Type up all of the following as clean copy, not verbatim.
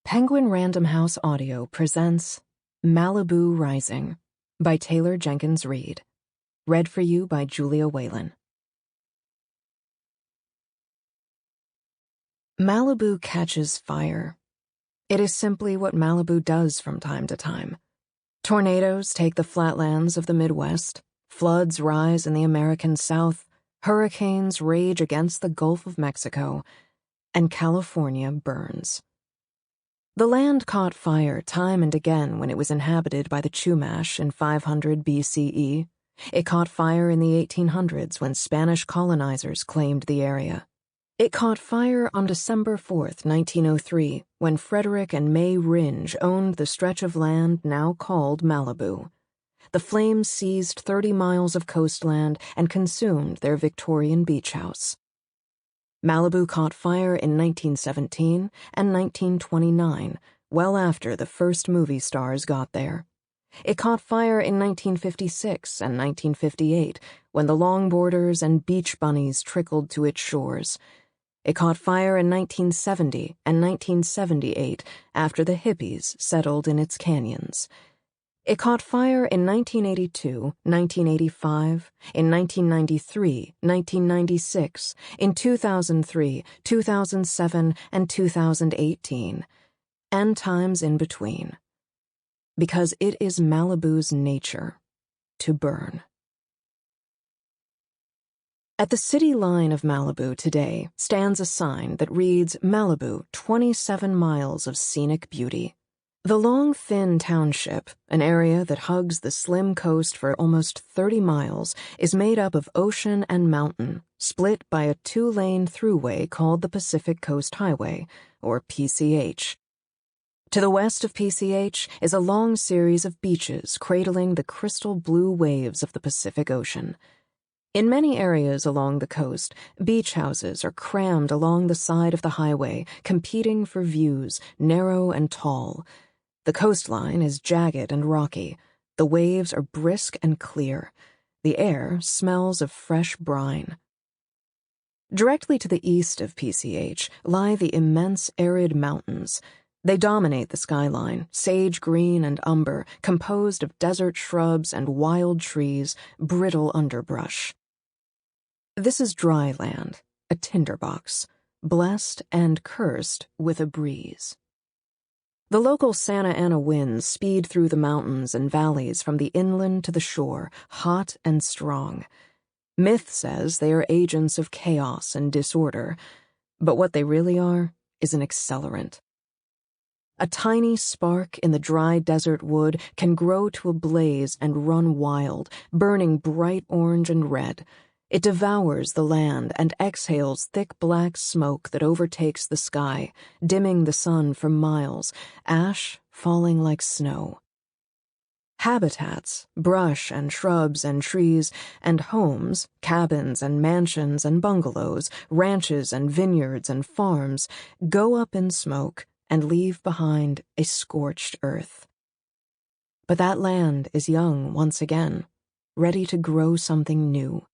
Penguin Random House Audio presents Malibu Rising by Taylor Jenkins Reid. Read for you by Julia Whelan. Malibu catches fire. It is simply what Malibu does from time to time. Tornadoes take the flatlands of the Midwest, floods rise in the American South, hurricanes rage against the Gulf of Mexico, and California burns. The land caught fire time and again when it was inhabited by the Chumash in 500 BCE. It caught fire in the 1800s when Spanish colonizers claimed the area. It caught fire on December 4th, 1903, when Frederick and May Ringe owned the stretch of land now called Malibu. The flames seized 30 miles of coastland and consumed their Victorian beach house. Malibu caught fire in 1917 and 1929, well after the first movie stars got there. It caught fire in 1956 and 1958, when the longboarders and beach bunnies trickled to its shores. It caught fire in 1970 and 1978, after the hippies settled in its canyons. It caught fire in 1982, 1985, in 1993, 1996, in 2003, 2007, and 2018, and times in between. Because it is Malibu's nature to burn. At the city line of Malibu today stands a sign that reads Malibu, 27 miles of scenic beauty. The long, thin township, an area that hugs the slim coast for almost 30 miles, is made up of ocean and mountain, split by a 2-lane throughway called the Pacific Coast Highway, or PCH. To the west of PCH is a long series of beaches cradling the crystal blue waves of the Pacific Ocean. In many areas along the coast, beach houses are crammed along the side of the highway, competing for views, narrow and tall. The coastline is jagged and rocky. The waves are brisk and clear. The air smells of fresh brine. Directly to the east of PCH lie the immense arid mountains. They dominate the skyline, sage green and umber, composed of desert shrubs and wild trees, brittle underbrush. This is dry land, a tinderbox, blessed and cursed with a breeze. The local Santa Ana winds speed through the mountains and valleys from the inland to the shore, hot and strong. Myth says they are agents of chaos and disorder, but what they really are is an accelerant. A tiny spark in the dry desert wood can grow to a blaze and run wild, burning bright orange and red. It devours the land and exhales thick black smoke that overtakes the sky, dimming the sun for miles, ash falling like snow. Habitats, brush and shrubs and trees, and homes, cabins and mansions and bungalows, ranches and vineyards and farms, go up in smoke and leave behind a scorched earth. But that land is young once again, ready to grow something new.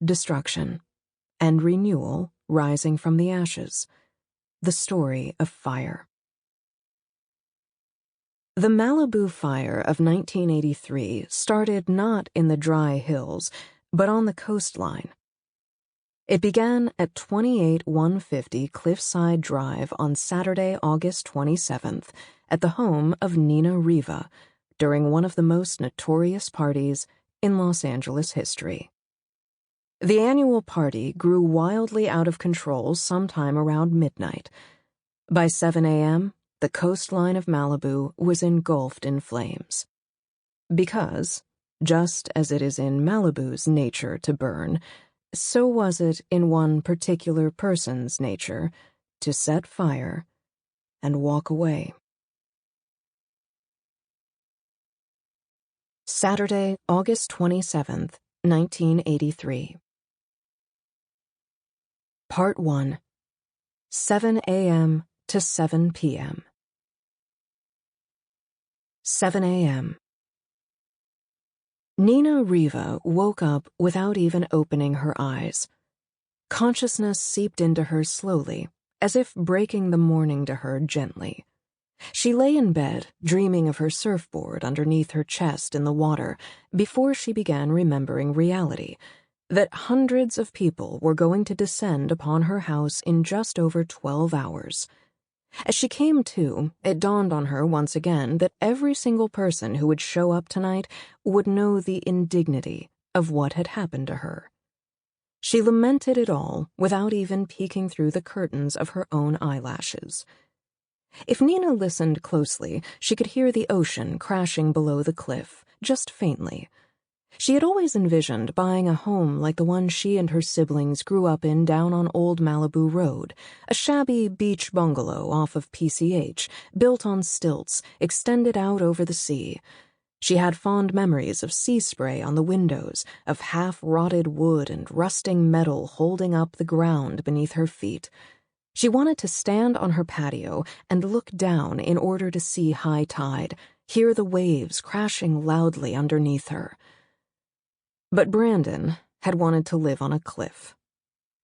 Destruction, and renewal rising from the ashes. The story of fire. The Malibu fire of 1983 started not in the dry hills, but on the coastline. It began at 28150 Cliffside Drive on Saturday, August 27th, at the home of Nina Riva, during one of the most notorious parties in Los Angeles history. The annual party grew wildly out of control sometime around midnight. By 7 a.m., the coastline of Malibu was engulfed in flames. Because, just as it is in Malibu's nature to burn, so was it in one particular person's nature to set fire and walk away. Saturday, August 27th, 1983. Part 1. 7 a.m. to 7 p.m. 7 a.m. Nina Riva woke up without even opening her eyes. Consciousness seeped into her slowly, as if breaking the morning to her gently. She lay in bed, dreaming of her surfboard underneath her chest in the water, before she began remembering reality, that hundreds of people were going to descend upon her house in just over 12 hours. As she came to, it dawned on her once again that every single person who would show up tonight would know the indignity of what had happened to her. She lamented it all without even peeking through the curtains of her own eyelashes. If Nina listened closely, she could hear the ocean crashing below the cliff, just faintly. She had always envisioned buying a home like the one she and her siblings grew up in down on Old Malibu Road, a shabby beach bungalow off of PCH, built on stilts, extended out over the sea. She had fond memories of sea spray on the windows, of half-rotted wood and rusting metal holding up the ground beneath her feet. She wanted to stand on her patio and look down in order to see high tide, hear the waves crashing loudly underneath her. But Brandon had wanted to live on a cliff.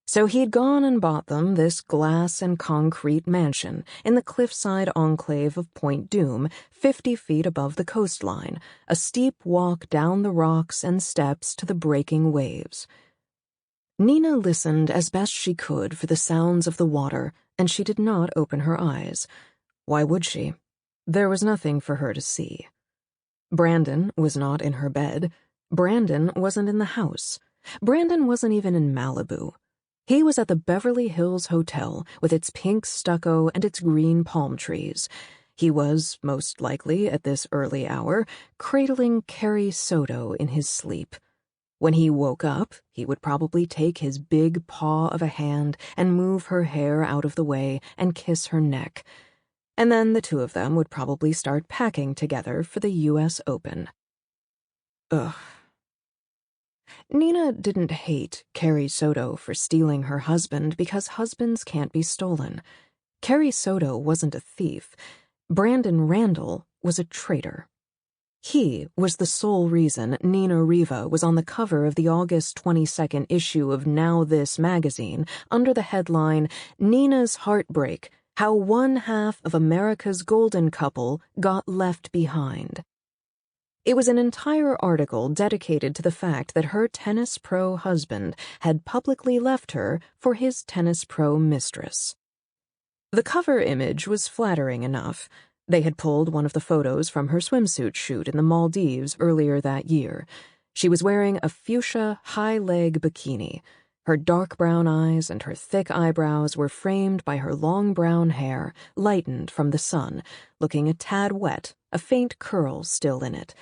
So he'd gone and bought them this glass and concrete mansion in the cliffside enclave of Point Doom, 50 feet above the coastline, a steep walk down the rocks and steps to the breaking waves. Nina listened as best she could for the sounds of the water, and she did not open her eyes. Why would she? There was nothing for her to see. Brandon was not in her bed. Brandon wasn't in the house. Brandon wasn't even in Malibu. He was at the Beverly Hills Hotel with its pink stucco and its green palm trees. He was, most likely at this early hour, cradling Carrie Soto in his sleep. When he woke up, he would probably take his big paw of a hand and move her hair out of the way and kiss her neck. And then the two of them would probably start packing together for the U.S. Open. Ugh. Nina didn't hate Carrie Soto for stealing her husband because husbands can't be stolen. Carrie Soto wasn't a thief. Brandon Randall was a traitor. He was the sole reason Nina Riva was on the cover of the August 22nd issue of Now This magazine under the headline, Nina's Heartbreak, How One Half of America's Golden Couple Got Left Behind. It was an entire article dedicated to the fact that her tennis pro husband had publicly left her for his tennis pro mistress. The cover image was flattering enough. They had pulled one of the photos from her swimsuit shoot in the Maldives earlier that year. She was wearing a fuchsia high-leg bikini. Her dark brown eyes and her thick eyebrows were framed by her long brown hair, lightened from the sun, looking a tad wet, a faint curl still in it.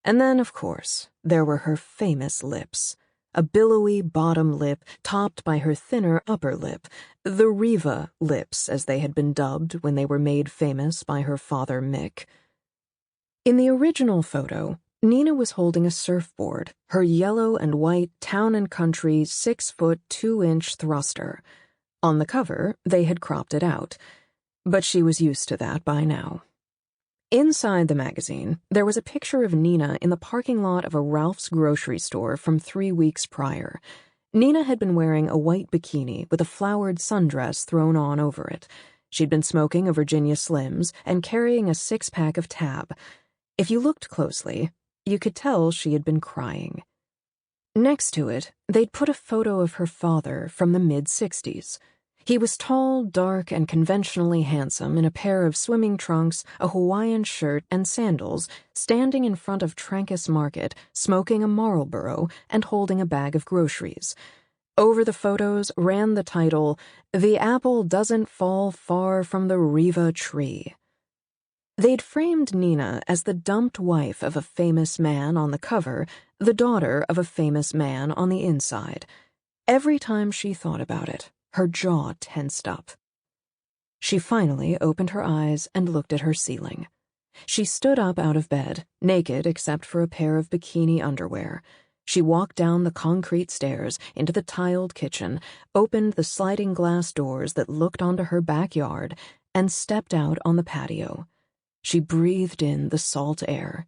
And then, of course, there were her famous lips. A billowy bottom lip topped by her thinner upper lip, the Riva lips as they had been dubbed when they were made famous by her father Mick. In the original photo, Nina was holding a surfboard, her yellow and white Town & Country 6-foot 2-inch thruster. On the cover, they had cropped it out, but she was used to that by now. Inside the magazine, there was a picture of Nina in the parking lot of a Ralph's grocery store from 3 weeks prior. Nina had been wearing a white bikini with a flowered sundress thrown on over it. She'd been smoking a Virginia Slims and carrying a 6-pack of Tab. If you looked closely, you could tell she had been crying. Next to it, they'd put a photo of her father from the mid-60s. He was tall, dark, and conventionally handsome in a pair of swimming trunks, a Hawaiian shirt, and sandals, standing in front of Trancas Market, smoking a Marlboro and holding a bag of groceries. Over the photos ran the title, The Apple Doesn't Fall Far from the Riva Tree. They'd framed Nina as the dumped wife of a famous man on the cover, the daughter of a famous man on the inside. Every time she thought about it, her jaw tensed up. She finally opened her eyes and looked at her ceiling. She stood up out of bed, naked except for a pair of bikini underwear. She walked down the concrete stairs into the tiled kitchen, opened the sliding glass doors that looked onto her backyard, and stepped out on the patio. She breathed in the salt air.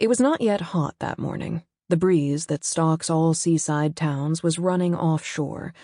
It was not yet hot that morning. The breeze that stalks all seaside towns was running offshore.